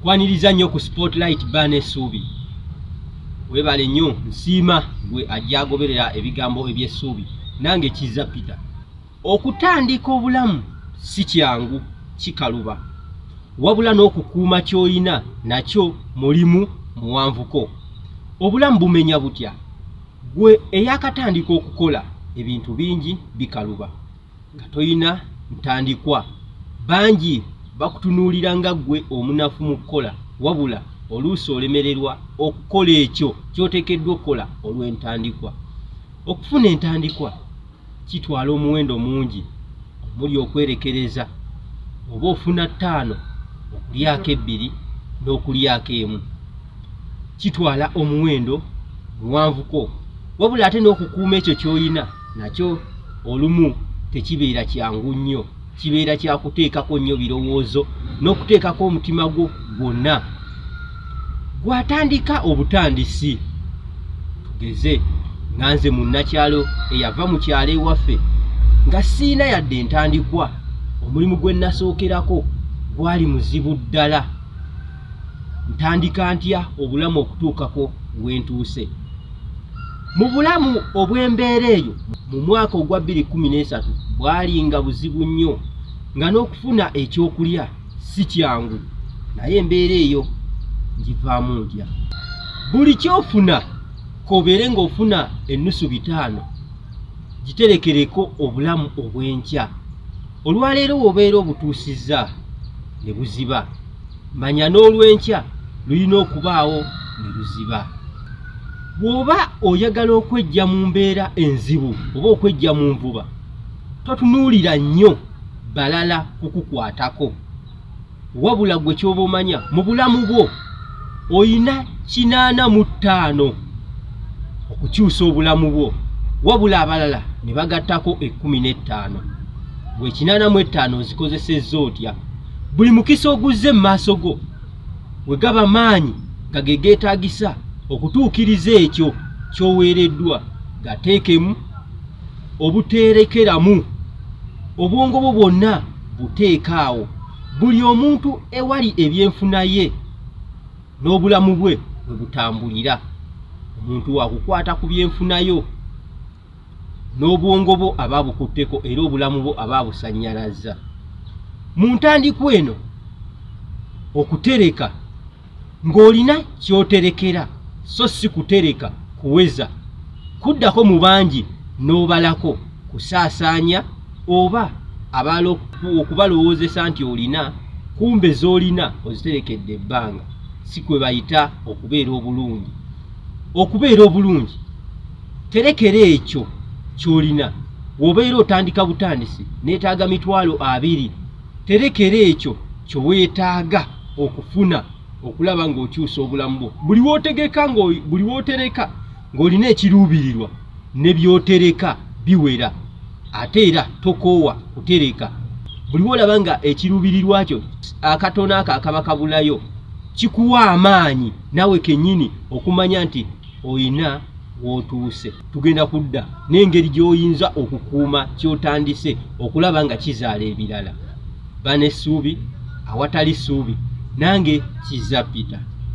Kwaniriza nnyo ku Spotlight Bane Suubi. Webale nnyo nsiima gwe ajja agoberera ebigambo eby'essuubi. Nange Kizza Peter. Okutandika obulamu si kyangu, kikaluba. Wabula n'okukuuma ky'olina nakyo mulimu muwanvuko. Obulamu bumenya butya? Gwe eyakatandika okukola ebintu bingi bikaluba. Nga toyina ntandikwa. Bangi bakutunuulira nga gwe omunafu mu kukola, wabula oluusi olemererwa okukola ekyo ky'oteekeddwa okukola olw'entandikwa. Okufuna entandikwa kitwala omuwendo mungi, omuli okwerekereza. Oba ofuna 5 okulyako 2 n'okulyako 1. Kitwala omuwendo muwanvuko. Wabula ate n'okukuuma ekyo ky'olina nakyo olumu tekibeera kyangu nnyo. Kibeera kyakuteekako nnyo birowoozo n'okuteekako omutima gwo gwonna. Gwatandika obutandisi. Tugeze nga nze munnakyalo eyava mu kyalo ewaffe nga siina yadde entandikwa. Omulimu gwe nasookerako gwali muzibu ddala. Ntandika ntya obulamu okutuukako wentuuse? Mu bulamu obw'embeera eyo mu mwaka ogwa 2013 bwali nga buzibu nnyo, nga n'okufuna ekyokulya si kyangu, naye embeera eyo ngivaamu ntya. Buli kyofuna kobeere ng'ofuna ennusu 5 giterekereko obulamu obw'enkya. Olwaleero wobeera obutuusizza ne buziba, manya n'olw'enkya lulina okubaawo ne luziba. Bw'oba oyagala okwejja mu mbeera enzibu oba okwejja mu nvuba, totunuulira nnyo balala kukukwatako. Wabula gwe ky'oba omanya mu bulamu bwo oyina 85 okukyusa obulamu bwo, wabula abalala ne bagattako 15. Bwe 85 ozikozesezza otya? Buli mukisa oguzze mu maaso go we gaba maanyi nga ge geetaagisa okutuukiriza ekyo ky'oweereddwa, gateekemu obuteerekeramu. Obwongo bwo bwonna buteekaawo. Buli omuntu ewali ebyenfuna ye n'obulamu bwe bwe butambulira. Omuntu wakukwata ku byenfunayo n'obwongo bwo aba bukutteko era obulamu bwo aba busannyalazza. Mu ntandikwa eno okutereka ng'olina ky'oterekera, so si kutereka kuweza, kuddako mu bangi n'obalako, kusaasaanya oba abalo okubalowoozesa nti olina, kumbe z'olina oziterekedde ebbanga. Si kwe bayita okubeera obulungi. Okubeera obulungi, terekera ekyo ky'olina. W'obeera otandika butandisi neetaaga 20,000, terekera ekyo ky'oweetaaga okufuna okulaba ng'okyusa obulamu bwo. Buli w'otereka ng'olina ekiruubirirwa ne by'otereka biwera, ate era tokoowa kutereka. Buli w'olaba nga ekiruubirirwa kyo akatono ako akaba kabulayo, kikuwa amaanyi nawe kennyini okumanya nti oyina w'otuuse. Tugenda kudda n'engeri gy'oyinza okukuuma ky'otandise okulaba nga kizaala ebirala. Bane Suubi, awatali ssuubi. Nange Kizza Peter.